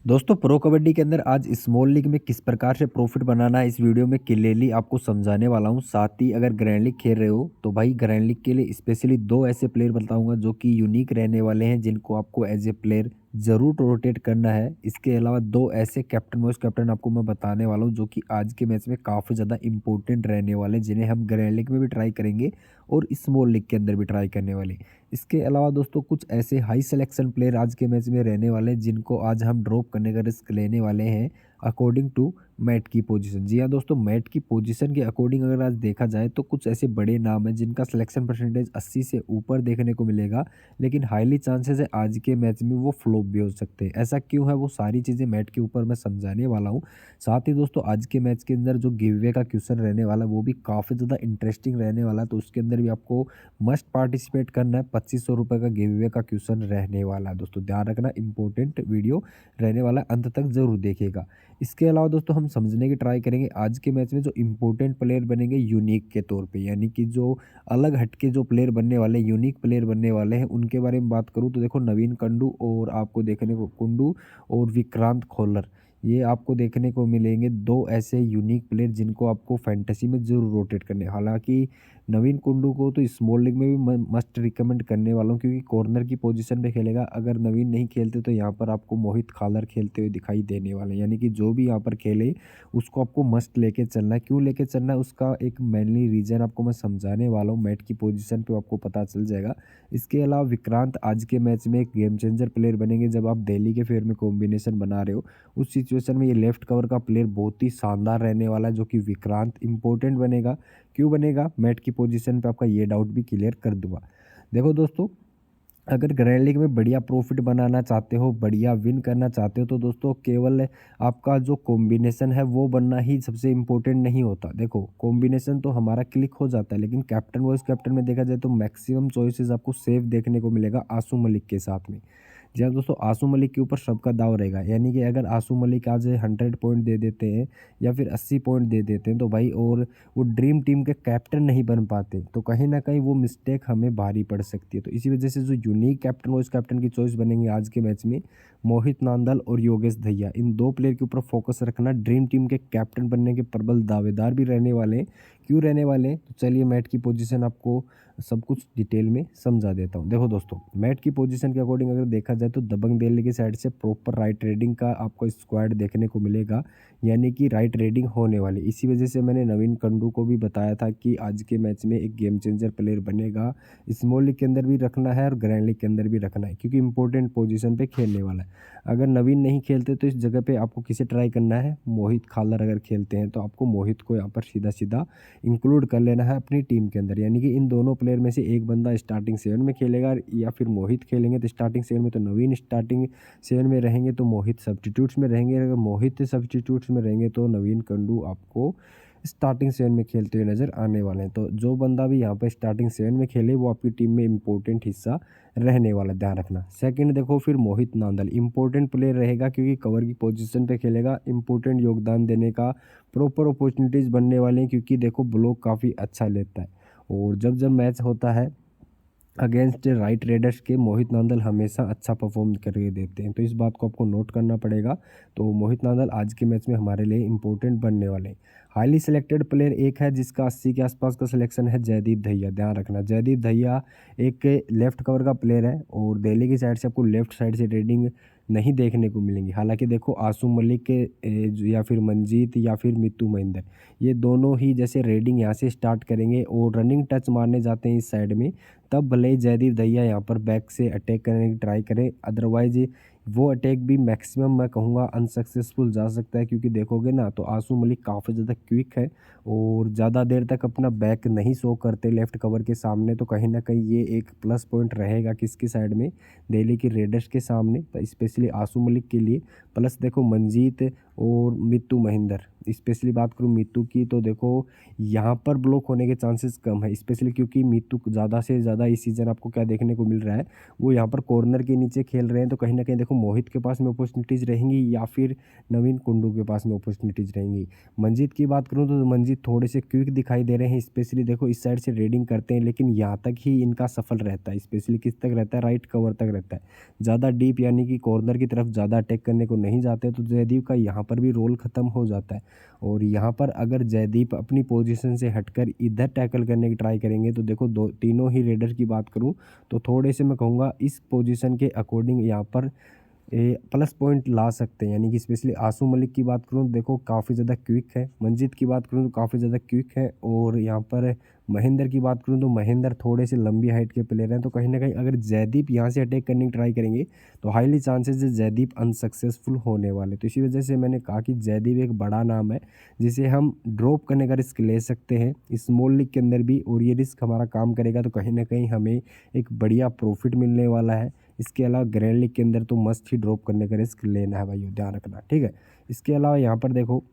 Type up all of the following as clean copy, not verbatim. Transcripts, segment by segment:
दोस्तों प्रो कबड्डी के अंदर आज स्मॉल लीग में किस प्रकार से प्रॉफिट बनाना है इस वीडियो में क्लियरली आपको समझाने वाला हूं। साथ ही अगर ग्रैंड लीग खेल रहे हो तो भाई ग्रैंड लीग के लिए स्पेशली दो ऐसे प्लेयर बताऊंगा जो कि यूनिक रहने वाले हैं, जिनको आपको एज ए प्लेयर ज़रूर रोटेट करना है। इसके अलावा दो ऐसे कैप्टन वाइस कैप्टन आपको मैं बताने वाला हूं जो कि आज के मैच में काफ़ी ज़्यादा इंपॉर्टेंट रहने वाले हैं, जिन्हें हम ग्रैंड लीग में भी ट्राई करेंगे और स्मॉल लीग के अंदर भी ट्राई करने वाले। इसके अलावा दोस्तों कुछ ऐसे हाई सिलेक्शन प्लेयर आज के मैच में रहने वाले हैं, जिनको आज हम ड्रॉप करने का रिस्क लेने वाले हैं अकॉर्डिंग टू मैट की पोजीशन। जी हाँ दोस्तों, मैट की पोजीशन के अकॉर्डिंग अगर आज देखा जाए तो कुछ ऐसे बड़े नाम हैं जिनका सिलेक्शन परसेंटेज 80 से ऊपर देखने को मिलेगा, लेकिन हाईली चांसेस है आज के मैच में वो फ्लॉप भी हो सकते हैं। ऐसा क्यों है, वो सारी चीज़ें मैट के ऊपर मैं समझाने वाला हूँ। साथ ही दोस्तों आज के मैच के अंदर जो गिव अवे का क्वेश्चन रहने वाला है वो भी काफ़ी ज़्यादा इंटरेस्टिंग रहने वाला है, तो उसके अंदर भी आपको मस्ट पार्टिसिपेट करना है। 2500 रुपये का गिव अवे का क्वेश्चन रहने वाला है दोस्तों, ध्यान रखना, इंपॉर्टेंट वीडियो रहने वाला है, अंत तक ज़रूर देखिएगा। इसके अलावा दोस्तों हम समझने की ट्राई करेंगे आज के मैच में जो इंपॉर्टेंट प्लेयर बनेंगे यूनिक के तौर पे, यानी कि जो अलग हटके जो प्लेयर बनने वाले, यूनिक प्लेयर बनने वाले हैं, उनके बारे में बात करूँ तो देखो नवीन कंडू और आपको देखने को कुंडू और विक्रांत खोलर, ये आपको देखने को मिलेंगे दो ऐसे यूनिक प्लेयर जिनको आपको फैंटेसी में ज़रूर रोटेट करने। हालांकि नवीन कुंडू को तो स्मॉल लीग में भी मैं मस्ट रिकमेंड करने वाला हूँ, क्योंकि कॉर्नर की पोजीशन पे खेलेगा। अगर नवीन नहीं खेलते तो यहाँ पर आपको मोहित खालर खेलते हुए दिखाई देने वाले हैं, यानी कि जो भी यहाँ पर खेले उसको आपको मस्ट लेके चलना है। क्यों लेके चलना है उसका एक मेनली रीज़न आपको मैं समझाने वाला हूँ, मैट की पोजीशन पे आपको पता चल जाएगा। इसके अलावा विक्रांत आज के मैच में एक गेम चेंजर प्लेयर बनेंगे। जब आप दिल्ली के फेवर में कॉम्बिनेशन बना रहे हो उस सिचुएशन में ये लेफ्ट कवर का प्लेयर बहुत ही शानदार रहने वाला है, जो कि विक्रांत इंपॉर्टेंट बनेगा। क्यों बनेगा, मैट की पोजीशन पे आपका ये डाउट भी क्लियर कर दूंगा। देखो दोस्तों, अगर ग्रैंड लीग में बढ़िया प्रॉफिट बनाना चाहते हो, बढ़िया विन करना चाहते हो, तो दोस्तों केवल आपका जो कॉम्बिनेशन है वो बनना ही सबसे इम्पोर्टेंट नहीं होता। देखो कॉम्बिनेशन तो हमारा क्लिक हो जाता है, लेकिन कैप्टन वाइस कैप्टन में देखा जाए तो मैक्सिमम चॉइसेस आपको सेफ देखने को मिलेगा आसू मलिक के साथ में। जी हाँ दोस्तों, आसू मलिक के ऊपर सबका दाव रहेगा, यानी कि अगर आसू मलिक आज 100 पॉइंट दे देते हैं या फिर 80 पॉइंट दे देते हैं तो भाई, और वो ड्रीम टीम के कैप्टन नहीं बन पाते, तो कहीं ना कहीं वो मिस्टेक हमें भारी पड़ सकती है। तो इसी वजह से जो यूनिक कैप्टन वाइस कैप्टन की चॉइस बनेंगे आज के मैच में, मोहित नांदल और योगेश दहिया, इन दो प्लेयर के ऊपर फोकस रखना। ड्रीम टीम के कैप्टन बनने के प्रबल दावेदार भी रहने वाले हैं। क्यों रहने वाले हैं, तो चलिए मैट की पोजीशन आपको सब कुछ डिटेल में समझा देता हूँ। देखो दोस्तों, मैट की पोजीशन के अकॉर्डिंग अगर देखा जाए तो दबंग दिल्ली की साइड से प्रॉपर राइट रेडिंग का आपको स्क्वाड देखने को मिलेगा, यानी कि राइट रेडिंग होने वाली। इसी वजह से मैंने नवीन कंडू को भी बताया था कि आज के मैच में एक गेम चेंजर प्लेयर बनेगा। स्मॉल लीग के अंदर भी रखना है और ग्रैंड लीग के अंदर भी रखना है, क्योंकि इंपॉर्टेंट पोजीशन पे खेलने वाला है। अगर नवीन नहीं खेलते तो इस जगह पे आपको किसे ट्राई करना है, मोहित खालर अगर खेलते हैं तो आपको मोहित को यहाँ पर सीधा सीधा इंक्लूड कर लेना है अपनी टीम के अंदर। यानी कि इन दोनों प्लेयर में से एक बंदा स्टार्टिंग 7 में खेलेगा, या फिर मोहित खेलेंगे तो स्टार्टिंग 7 में, तो नवीन स्टार्टिंग 7 में रहेंगे तो मोहित सब्स्टिट्यूट्स में रहेंगे। अगर मोहित सब्स्टिट्यूट्स में रहेंगे तो नवीन कंडू आपको स्टार्टिंग 7 में खेलते हुए नज़र आने वाले हैं। तो जो बंदा भी यहाँ पर स्टार्टिंग 7 में खेले वो आपकी टीम में इंपॉर्टेंट हिस्सा रहने वाला, ध्यान रखना। सेकंड देखो, फिर मोहित नांदल इंपॉर्टेंट प्लेयर रहेगा, क्योंकि कवर की पोजीशन पे खेलेगा, इंपॉर्टेंट योगदान देने का प्रॉपर अपॉर्चुनिटीज़ बनने वाले हैं, क्योंकि देखो ब्लॉक काफ़ी अच्छा लेता है। और जब जब मैच होता है अगेंस्ट राइट रेडर्स के, मोहित नांदल हमेशा अच्छा परफॉर्म करके देते हैं, तो इस बात को आपको नोट करना पड़ेगा। तो मोहित नांदल आज के मैच में हमारे लिए इंपॉर्टेंट बनने वाले हैं। हाईली सिलेक्टेड प्लेयर एक है जिसका 80 के आसपास का सिलेक्शन है, जयदीप दहिया। ध्यान रखना, जयदीप दहिया एक लेफ्ट कवर का प्लेयर है और दिल्ली की साइड से आपको लेफ्ट साइड से रेडिंग नहीं देखने को मिलेंगी। हालांकि देखो आसू मलिक के या फिर मंजीत या फिर मित्तू महेंद्र, ये दोनों ही जैसे रेडिंग यहाँ से स्टार्ट करेंगे और रनिंग टच मारने जाते हैं इस साइड में, तब भले ही जयदीप दहिया यहाँ पर बैक से अटैक करने की ट्राई करें, अदरवाइज वो अटैक भी मैक्सिमम मैं कहूँगा अनसक्सेसफुल जा सकता है। क्योंकि देखोगे ना तो आसू मलिक काफ़ी ज़्यादा क्विक है और ज़्यादा देर तक अपना बैक नहीं शो करते लेफ्ट कवर के सामने, तो कहीं ना कहीं ये एक प्लस पॉइंट रहेगा किसकी साइड में, दिल्ली की रेडर्स के सामने, तो स्पेशली आसू मलिक के लिए। प्लस देखो मंजीत और मित्तू महेंद्र, स्पेशली बात करूँ मित्तू की, तो देखो यहाँ पर ब्लॉक होने के चांसेस कम है, स्पेशली क्योंकि मित्तू ज़्यादा से ज़्यादा इस सीज़न आपको क्या देखने को मिल रहा है, वो यहाँ पर कॉर्नर के नीचे खेल रहे हैं, तो कहीं ना कहीं देखो देखो मोहित के पास में अपॉर्चुनिटीज़ रहेंगी या फिर नवीन कुंडू के पास में अपॉर्चुनिटीज़ रहेंगी। मंजीत की बात करूँ तो मंजीत थोड़े से क्विक दिखाई दे रहे हैं, स्पेशली देखो इस साइड से रेडिंग करते हैं, लेकिन यहाँ तक ही इनका सफल रहता है। स्पेशली किस तक रहता है, राइट कवर तक रहता है। ज़्यादा डीप यानी कि कॉर्नर की तरफ ज़्यादा अटैक करने को नहीं जाते, तो जयदीप का यहाँ पर भी रोल ख़त्म हो जाता है। और यहाँ पर अगर जयदीप अपनी पोजीशन से हटकर इधर टैकल करने की ट्राई करेंगे तो देखो दो तीनों ही रेडर की बात करूँ तो थोड़े से मैं कहूँगा इस पोजीशन के अकॉर्डिंग यहाँ पर प्लस पॉइंट ला सकते हैं। यानी कि स्पेशली आसू मलिक की बात करूँ तो देखो काफ़ी ज़्यादा क्विक है, मंजीत की बात करूँ तो काफ़ी ज़्यादा क्विक है, और यहाँ पर महेंद्र की बात करूँ तो महेंद्र थोड़े से लंबी हाइट के प्लेयर हैं। तो कहीं ना कहीं अगर जयदीप यहाँ से अटैक करने की ट्राई करेंगे तो हाईली चांसेस है जयदीप अनसक्सेसफुल होने वाले। तो इसी वजह से मैंने कहा कि जयदीप एक बड़ा नाम है जिसे हम ड्रॉप करने का रिस्क ले सकते हैं स्मॉल लीग के अंदर भी, और ये रिस्क हमारा काम करेगा तो कहीं ना कहीं हमें एक बढ़िया प्रॉफिट मिलने वाला है। इसके अलावा ग्रैंड लीग के अंदर तो मस्ट ही ड्रॉप करने का रिस्क लेना है भाई, ध्यान रखना, ठीक है। इसके अलावा यहाँ पर देखो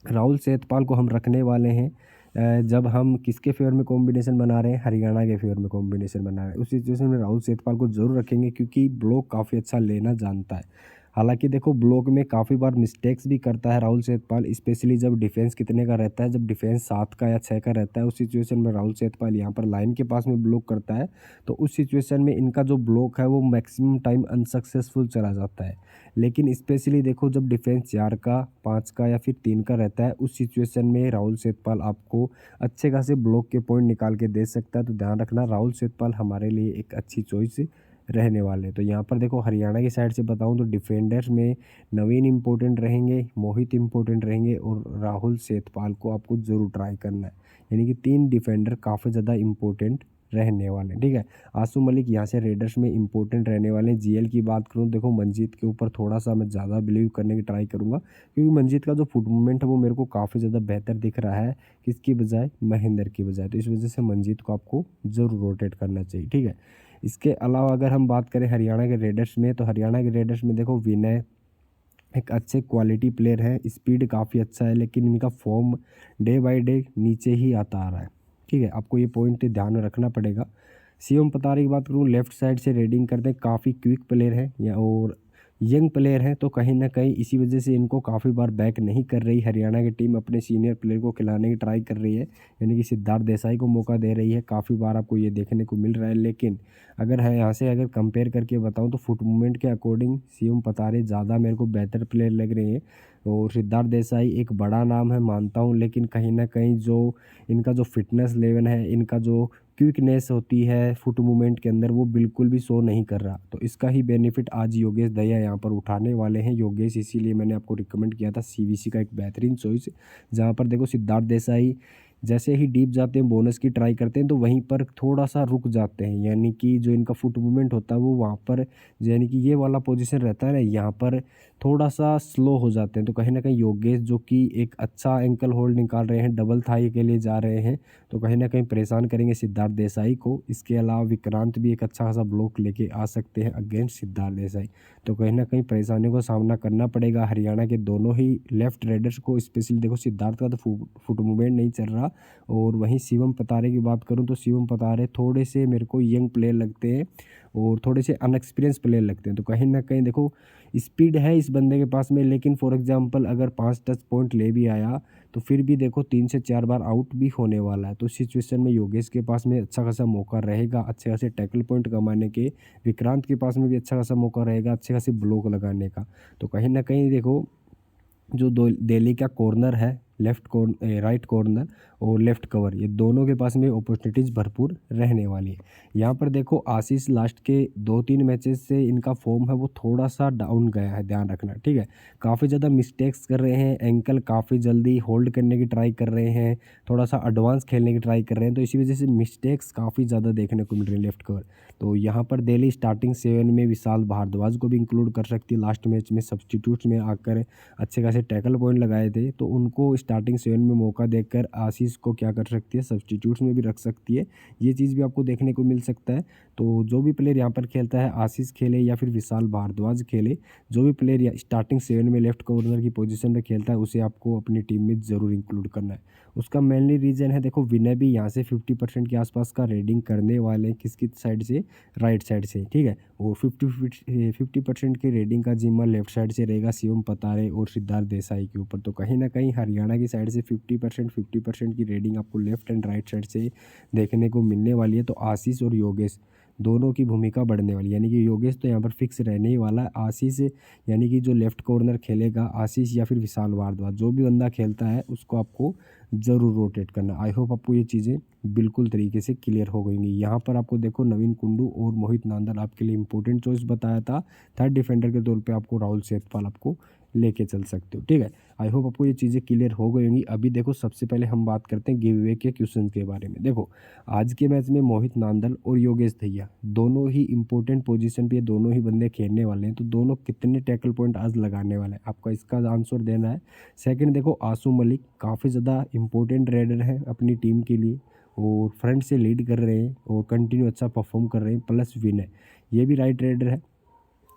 राहुल सेतपाल को हम रखने वाले हैं जब हम किसके फेवर में कॉम्बिनेशन बना रहे हैं, हरियाणा के फेवर में कॉम्बिनेशन बना रहे हैं। उस सिचुएशन में राहुल सेतपाल को जरूर रखेंगे क्योंकि ब्लॉक काफ़ी अच्छा लेना जानता है। हालांकि देखो ब्लॉक में काफ़ी बार मिस्टेक्स भी करता है राहुल सेतपाल, स्पेशली जब डिफेंस कितने का रहता है, जब डिफेंस 7 का या 6 का रहता है, उस सिचुएशन में राहुल सेतपाल यहाँ पर लाइन के पास में ब्लॉक करता है। तो उस सिचुएशन में इनका जो ब्लॉक है वो मैक्सिमम टाइम अनसक्सेसफुल चला जाता है। लेकिन स्पेशली देखो जब डिफेंस 4 का, 5 का या फिर 3 का रहता है, उस सिचुएशन में राहुल सेतपाल आपको अच्छे खासे ब्लॉक के पॉइंट निकाल के दे सकता है। तो ध्यान रखना राहुल सेतपाल हमारे लिए एक अच्छी चॉइस रहने वाले। तो यहाँ पर देखो हरियाणा की साइड से बताऊँ तो डिफेंडर्स में नवीन इंपॉर्टेंट रहेंगे, मोहित इंपॉर्टेंट रहेंगे, और राहुल सेतपाल को आपको ज़रूर ट्राई करना है। यानी कि 3 डिफेंडर काफ़ी ज़्यादा इंपॉर्टेंट रहने वाले हैं, ठीक है। आसू मलिक यहाँ से रेडर्स में इंपॉर्टेंट रहने वाले हैं। जीएल की बात करूँ देखो मंजीत के ऊपर थोड़ा सा मैं ज़्यादा बिलीव करने की ट्राई करूँगा क्योंकि मंजीत का जो फुट मूवमेंट है वो मेरे को काफ़ी ज़्यादा बेहतर दिख रहा है किसकी बजाय, महेंद्र की बजाय। तो इस वजह से मंजीत को आपको ज़रूर रोटेट करना चाहिए, ठीक है। इसके अलावा अगर हम बात करें हरियाणा के रेडर्स में तो हरियाणा के रेडर्स में देखो विनय एक अच्छे क्वालिटी प्लेयर है, स्पीड काफ़ी अच्छा है, लेकिन इनका फॉर्म डे बाय डे नीचे ही आता आ रहा है, ठीक है। आपको ये पॉइंट ध्यान में रखना पड़ेगा। शिवम पतारे की बात करूँ लेफ्ट साइड से रेडिंग करते हैं, काफ़ी क्विक प्लेयर है या और यंग प्लेयर हैं, तो कहीं ना कहीं इसी वजह से इनको काफ़ी बार बैक नहीं कर रही हरियाणा की टीम, अपने सीनियर प्लेयर को खिलाने की ट्राई कर रही है, यानी कि सिद्धार्थ देसाई को मौका दे रही है। काफ़ी बार आपको ये देखने को मिल रहा है। लेकिन अगर है यहाँ से अगर कंपेयर करके बताऊँ तो फुट मूवमेंट के अकॉर्डिंग शिवम पतारे ज़्यादा मेरे को बेहतर प्लेयर लग रहे हैं, और सिद्धार्थ देसाई एक बड़ा नाम है मानता हूँ, लेकिन कहीं ना कहीं जो इनका जो फिटनेस लेवल है, इनका जो क्विकनेस होती है फुट मूवमेंट के अंदर, वो बिल्कुल भी शो नहीं कर रहा। तो इसका ही बेनिफिट आज योगेश दहिया यहाँ पर उठाने वाले हैं। योगेश इसीलिए मैंने आपको रिकमेंड किया था सीवीसी का एक बेहतरीन चॉइस, जहाँ पर देखो सिद्धार्थ देसाई जैसे ही डीप जाते हैं बोनस की ट्राई करते हैं तो वहीं पर थोड़ा सा रुक जाते हैं, यानी कि जो इनका फुट मूवमेंट होता है वो वहाँ पर, यानी कि ये वाला पोजीशन रहता है ना, यहाँ पर थोड़ा सा स्लो हो जाते हैं। तो कहीं ना कहीं योगेश जो कि एक अच्छा एंकल होल्ड निकाल रहे हैं, डबल थाई के लिए जा रहे हैं, तो कहीं ना कहीं परेशान करेंगे सिद्धार्थ देसाई को। इसके अलावा विक्रांत भी एक अच्छा खासा ब्लॉक लेके आ सकते हैं अगेंस्ट सिद्धार्थ देसाई। तो कहीं ना कहीं परेशानियों का सामना करना पड़ेगा हरियाणा के दोनों ही लेफ्ट राइडर्स को। स्पेशली देखो सिद्धार्थ का तो फुट मूवमेंट नहीं चल रहा, और वहीं शिवम पतारे की बात करूं तो शिवम पतारे थोड़े से मेरे को यंग प्लेयर लगते हैं और थोड़े से अनएक्सपीरियंस प्लेयर लगते हैं। तो कहीं ना कहीं देखो स्पीड है इस बंदे के पास में, लेकिन फॉर एग्जांपल अगर 5 टच पॉइंट ले भी आया तो फिर भी देखो 3 से 4 बार आउट भी होने वाला है। तो इस सिचुएशन में योगेश के पास में अच्छा खासा मौका रहेगा अच्छे खासे टैकल पॉइंट कमाने के, विक्रांत के पास में भी अच्छा खासा मौका रहेगा अच्छे खासे ब्लॉक लगाने का। तो कहीं ना कहीं देखो जो दिल्ली का कॉर्नर है, राइट कॉर्नर और लेफ्ट कवर, ये दोनों के पास में अपॉर्चुनिटीज़ भरपूर रहने वाली है। यहाँ पर देखो आशीष लास्ट के 2-3 मैचेस से इनका फॉर्म है वो थोड़ा सा डाउन गया है, ध्यान रखना, ठीक है। काफ़ी ज़्यादा मिस्टेक्स कर रहे हैं, एंकल काफ़ी जल्दी होल्ड करने की ट्राई कर रहे हैं, थोड़ा सा एडवांस खेलने की ट्राई कर रहे हैं, तो इसी वजह से मिस्टेक्स काफ़ी ज़्यादा देखने को मिल रही है लेफ्ट कवर। तो यहाँ पर दिल्ली स्टार्टिंग 7 में विशाल भारद्वाज को भी इंक्लूड कर सकती है, लास्ट मैच में सब्सटीट्यूट्स में आकर अच्छे खासे टैकल पॉइंट लगाए थे, तो उनको स्टार्टिंग 7 में मौका देकर आशीष को क्या कर सकती है, सब्सटीट्यूट्स में भी रख सकती है। ये चीज़ भी आपको देखने को मिल सकता है। तो जो भी प्लेयर यहाँ पर खेलता है, आशीष खेले या फिर विशाल भारद्वाज खेले, जो भी प्लेयर स्टार्टिंग 7 में लेफ्ट कॉर्नर की पोजीशन में खेलता है उसे आपको अपनी टीम में ज़रूर इंक्लूड करना है। उसका मेनली रीज़न है, देखो विनय भी यहाँ से 50% के आसपास का रेडिंग करने वाले हैं, किसकी साइड से, राइट साइड से, ठीक है। और 50% की रेडिंग का जिम्मा लेफ्ट साइड से रहेगा शिवम पतारे और सिद्धार्थ देसाई के ऊपर। तो कहीं ना कहीं हरियाणा की साइड से 50% की रेडिंग आपको लेफ्ट एंड राइट साइड से देखने को मिलने वाली है। तो आशीष और योगेश दोनों की भूमिका बढ़ने वाली है, यानी कि योगेश तो यहाँ पर फिक्स रहने ही वाला है। आशीष यानी कि जो लेफ्ट कॉर्नर खेलेगा, आशीष या फिर विशाल भारद्वाज, जो भी बंदा खेलता है उसको आपको ज़रूर रोटेट करना। आई होप आपको ये चीज़ें बिल्कुल तरीके से क्लियर हो गई होंगी। यहाँ पर आपको देखो नवीन कुंडू और मोहित नांदल आपके लिए इंपॉर्टेंट चॉइस बताया था। थर्ड डिफेंडर के तौर पे आपको राहुल सेठपाल आपको लेके चल सकते हो, ठीक है। आई होप आपको ये चीज़ें क्लियर हो गई होंगी। अभी देखो सबसे पहले हम बात करते हैं गिव अवे के क्वेश्चन के बारे में। देखो आज के मैच में मोहित नांदल और योगेश दहिया दोनों ही इंपॉर्टेंट पोजीशन पे दोनों ही बंदे खेलने वाले हैं। तो दोनों कितने टैकल पॉइंट आज लगाने वाले हैं, आपका इसका आंसर देना है। सेकंड देखो आसू मलिक काफ़ी ज़्यादा इंपॉर्टेंट रेडर है अपनी टीम के लिए, और फ्रंट से लीड कर रहे हैं और कंटिन्यू अच्छा परफॉर्म कर रहे हैं। प्लस विनय ये भी राइट रेडर है।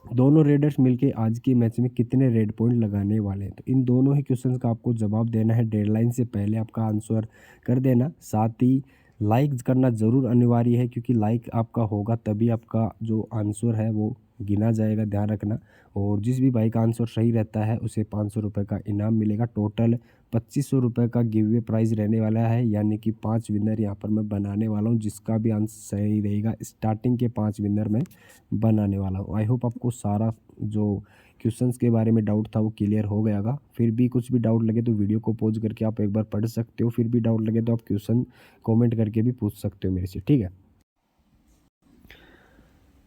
दोनों रेडर्स मिलके आज के मैच में कितने रेड पॉइंट लगाने वाले हैं, तो इन दोनों ही क्वेश्चंस का आपको जवाब देना है। डेडलाइन से पहले आपका आंसर कर देना। साथ ही लाइक करना ज़रूर अनिवार्य है, क्योंकि लाइक आपका होगा तभी आपका जो आंसर है वो गिना जाएगा, ध्यान रखना। और जिस भी भाई का आंसर सही रहता है उसे 500 रुपये का इनाम मिलेगा। टोटल 2500 रुपये का गिव अवे प्राइज़ रहने वाला है, यानी कि 5 विनर यहाँ पर मैं बनाने वाला हूँ। जिसका भी आंसर सही रहेगा स्टार्टिंग के 5 विनर मैं बनाने वाला हूँ। आई होप आपको सारा जो क्वेश्चंस के बारे में डाउट था वो क्लियर हो गया होगा। फिर भी कुछ भी डाउट लगे तो वीडियो को पॉज करके आप एक बार पढ़ सकते हो। फिर भी डाउट लगे तो आप क्वेश्चन कमेंट करके भी पूछ सकते हो मेरे से, ठीक है।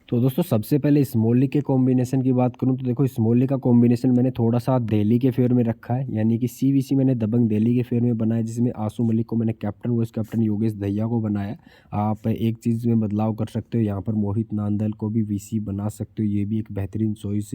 तो दोस्तों सबसे पहले स्मॉल लीग के कॉम्बिनेशन की बात करूं तो देखो स्मॉल लीग का कॉम्बिनेशन मैंने थोड़ा सा दिल्ली के फेवर में रखा है, यानी कि सीवीसी मैंने दबंग दिल्ली के फेवर में बनाया, जिसमें आसू मलिक को मैंने captain, vice captain Yogesh Dahiya को बनाया। आप एक चीज़ में बदलाव कर सकते हो, यहाँ पर मोहित नांदल को भी वीसी बना सकते हो, ये भी एक बेहतरीन चॉइस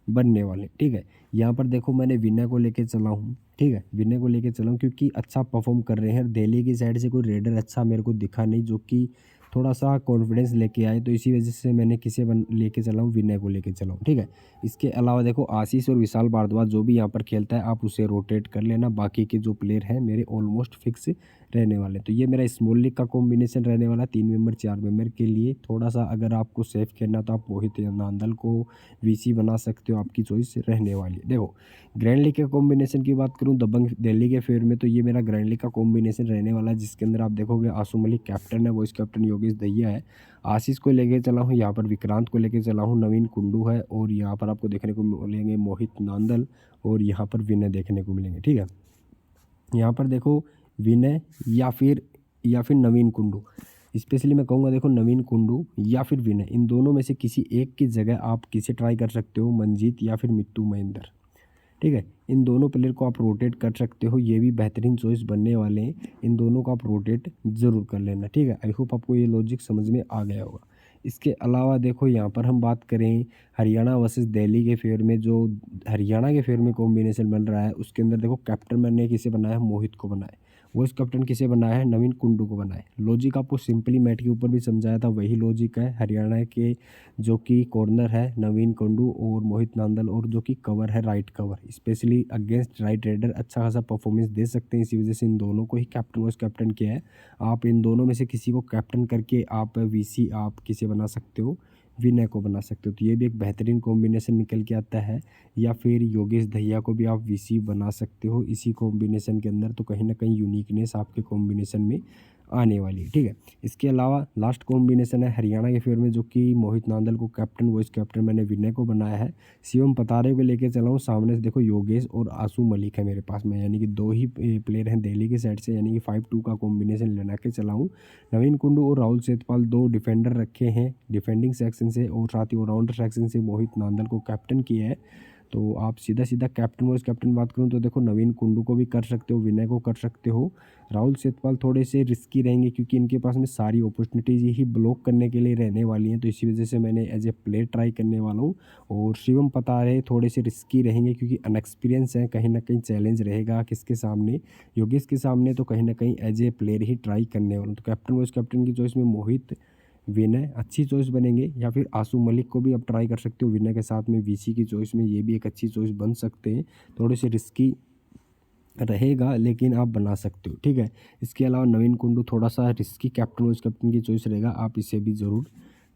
बनने वाले, ठीक है। यहाँ पर देखो मैंने विनय को लेके चला हूँ, ठीक है, विनय को लेके चला हूँ क्योंकि अच्छा परफॉर्म कर रहे हैं। दिल्ली की साइड से कोई रेडर अच्छा मेरे को दिखा नहीं जो कि थोड़ा सा कॉन्फिडेंस लेके आए, तो इसी वजह से मैंने किसे लेके चला हूँ, विनय को लेके चला हूँ, ठीक है। इसके अलावा देखो आशीष और विशाल भारद्वाज जो भी यहाँ पर खेलता है आप उसे रोटेट कर लेना। बाकी के जो प्लेयर हैं मेरे ऑलमोस्ट फिक्स रहने वाले। तो ये मेरा स्मॉल लीग का कॉम्बिनेशन रहने वाला 3 मेंबर 4 मेंबर के लिए। थोड़ा सा अगर आपको सेफ खेलना तो आप मोहित नांदल को वीसी बना सकते हो, आपकी चॉइस रहने वाली है। देखो ग्रैंड लीग के कॉम्बिनेशन की बात करूँ दबंग दिल्ली के फेवर में, तो ये मेरा ग्रैंड लीग का कॉम्बिनेशन रहने वाला है, जिसके अंदर आप देखोगे आसू मलिक कैप्टन है, वाइस कैप्टन योगेश दहिया है, आशीष को लेके चला हूँ, यहाँ पर विक्रांत को लेके चला हूँ, नवीन कुंडू है, और यहाँ पर आपको देखने को मिलेंगे मोहित नांदल, और यहाँ पर विनय देखने को मिलेंगे, ठीक है। यहाँ पर देखो विनय या फिर नवीन कुंडू, स्पेशली मैं कहूँगा देखो नवीन कुंडू या फिर विनय, इन दोनों में से किसी एक की जगह आप किसे ट्राई कर सकते हो, मंजीत या फिर मिट्टू महेंद्र, ठीक है। इन दोनों प्लेयर को आप रोटेट कर सकते हो, ये भी बेहतरीन चॉइस बनने वाले हैं। इन दोनों को आप रोटेट ज़रूर कर लेना, ठीक है। आई होप आपको ये लॉजिक समझ में आ गया होगा। इसके अलावा देखो यहाँ पर हम बात करें हरियाणा वर्सेस दिल्ली के फेवर में, जो हरियाणा के फेवर में कॉम्बिनेशन बन रहा है उसके अंदर देखो कैप्टन मैंने किसे बनाया है, मोहित को बनाया है। वाइस कैप्टन किसे बनाया है, नवीन कुंडू को बनाया है। लॉजिक आपको सिंपली मैट के ऊपर भी समझाया था, वही लॉजिक है। हरियाणा के जो कि कॉर्नर है नवीन कुंडू और मोहित नांदल, और जो कि कवर है right cover, specially against right raider अच्छा खासा परफॉर्मेंस दे सकते हैं। इसी वजह से इन दोनों को ही कैप्टन वाइस कैप्टन किया है। आप इन दोनों में से किसी को कैप्टन करके आप वीसी आप किसे बना सकते हो, विनय को बना सकते हो। तो ये भी एक बेहतरीन कॉम्बिनेशन निकल के आता है। या फिर योगेश दहिया को भी आप वीसी बना सकते हो इसी कॉम्बिनेशन के अंदर। तो कहीं ना कहीं यूनिकनेस आपके कॉम्बिनेशन में आने वाली है, ठीक है। इसके अलावा लास्ट कॉम्बिनेशन है हरियाणा के फेवर में, जो कि मोहित नांदल को कैप्टन, वाइस कैप्टन मैंने विनय को बनाया है। शिवम पतारे को लेके चला हूँ, सामने से देखो योगेश और आसू मलिक है मेरे पास में, यानी कि दो ही प्लेयर हैं दिल्ली की साइड से, यानी कि 5-2 का कॉम्बिनेशन लेना के चला हूँ। नवीन कुंडू और राहुल सेठपाल दो डिफेंडर रखे हैं डिफेंडिंग सेक्शन से, और साथ ही ऑलराउंडर सेक्शन से मोहित नांदल को कैप्टन किया है। तो आप सीधा सीधा कैप्टन वाइस कैप्टन बात करूँ तो देखो नवीन कुंडू को भी कर सकते हो, विनय को कर सकते हो। राहुल सेठपाल थोड़े से रिस्की रहेंगे क्योंकि इनके पास में सारी अपॉर्चुनिटीज़ ही ब्लॉक करने के लिए रहने वाली हैं, तो इसी वजह से मैंने एज ए प्लेयर ट्राई करने वाला हूँ। और शिवम पतारे थोड़े से रिस्की रहेंगे क्योंकि अनएक्सपीरियंस है, कहीं ना कहीं चैलेंज रहेगा किसके सामने, योगेश के सामने, तो कहीं ना कहीं एज ए प्लेयर ही ट्राई करने वाला हूँ। तो कैप्टन वाइस कैप्टन की चॉइस में मोहित विनय अच्छी चॉइस बनेंगे, या फिर आसू मलिक को भी आप ट्राई कर सकते हो विनय के साथ में वीसी की चॉइस में, ये भी एक अच्छी चॉइस बन सकते हैं। थोड़े से रिस्की रहेगा, लेकिन आप बना सकते हो, ठीक है। इसके अलावा नवीन कुंडू थोड़ा सा रिस्की कैप्टन वाइस कैप्टन की चॉइस रहेगा, आप इसे भी ज़रूर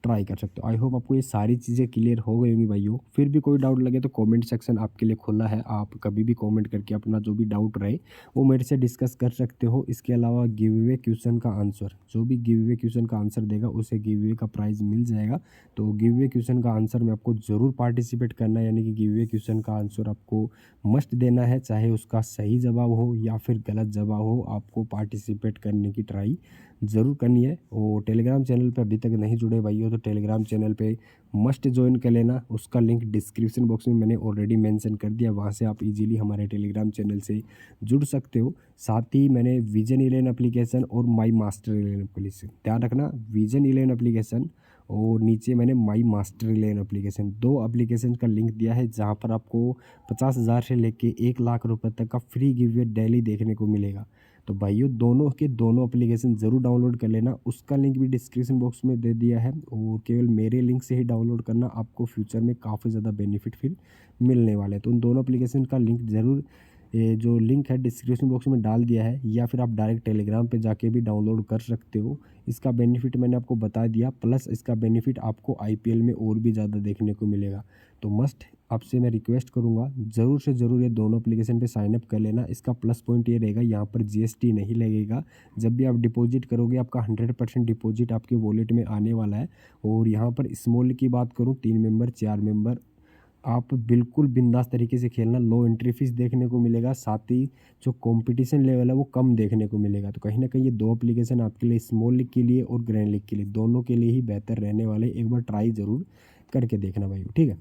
ट्राई कर सकते हो। आई होप आपको ये सारी चीज़ें क्लियर हो गई होंगी भाइयों। फिर भी कोई डाउट लगे तो कमेंट सेक्शन आपके लिए खुला है, आप कभी भी कमेंट करके अपना जो भी डाउट रहे वो मेरे से डिस्कस कर सकते हो। इसके अलावा गिव अवे क्वेश्चन का आंसर, जो भी गिव अवे क्वेश्चन का आंसर देगा उसे गिव अवे का प्राइज़ मिल जाएगा। तो गिव अवे क्वेश्चन का आंसर में आपको ज़रूर पार्टिसिपेट करना है, यानी कि गिव अवे क्वेश्चन का आंसर आपको मस्ट देना है, चाहे उसका सही जवाब हो या फिर गलत जवाब हो, आपको पार्टिसिपेट करने की ट्राई ज़रूर करनी है। और टेलीग्राम चैनल पे अभी तक नहीं जुड़े भाई हो तो टेलीग्राम चैनल पे मस्ट ज्वाइन कर लेना, उसका लिंक डिस्क्रिप्शन बॉक्स में मैंने ऑलरेडी मेंशन कर दिया, वहाँ से आप इजीली हमारे टेलीग्राम चैनल से जुड़ सकते हो। साथ ही मैंने विजन 11 एप्लीकेशन और माई मास्टर 11 एप्लीकेशन, ध्यान रखना विजन 11 एप्लीकेशन और नीचे मैंने माई मास्टर 11 एप्लीकेशन, दो एप्लीकेशन का लिंक दिया है, जहाँ पर आपको 50,000 से लेके 1 लाख रुपए तक का फ्री गिव डेली देखने को मिलेगा। तो भाइयों दोनों के दोनों एप्लीकेशन ज़रूर डाउनलोड कर लेना, उसका लिंक भी डिस्क्रिप्शन बॉक्स में दे दिया है। और केवल मेरे लिंक से ही डाउनलोड करना, आपको फ्यूचर में काफ़ी ज़्यादा बेनिफिट फिर मिलने वाले हैं। तो उन दोनों एप्लीकेशन का लिंक ज़रूर, ये जो लिंक है डिस्क्रिप्शन बॉक्स में डाल दिया है, या फिर आप डायरेक्ट टेलीग्राम पे जाके भी डाउनलोड कर सकते हो। इसका बेनिफिट मैंने आपको बता दिया, प्लस इसका बेनिफिट आपको आईपीएल में और भी ज़्यादा देखने को मिलेगा। तो मस्ट आपसे मैं रिक्वेस्ट करूँगा, ज़रूर से ज़रूर ये दोनों एप्लीकेशन पे साइन अप कर लेना। इसका प्लस पॉइंट ये रहेगा, यहाँ पर जीएसटी नहीं लगेगा। जब भी आप डिपॉजिट करोगे आपका 100% डिपॉजिट आपके वॉलेट में आने वाला है। और यहाँ पर स्मॉल की बात करूँ, 3 मेंबर 4 मेंबर आप बिल्कुल बिंदास तरीके से खेलना, लो एंट्री फीस देखने को मिलेगा, साथ ही जो कंपटीशन लेवल है वो कम देखने को मिलेगा। तो कहीं ना कहीं ये दो एप्लीकेशन आपके लिए स्मॉल लीग के लिए और ग्रैंड लीग के लिए दोनों के लिए ही बेहतर रहने वाले, एक बार ट्राई ज़रूर करके देखना भाई, ठीक है।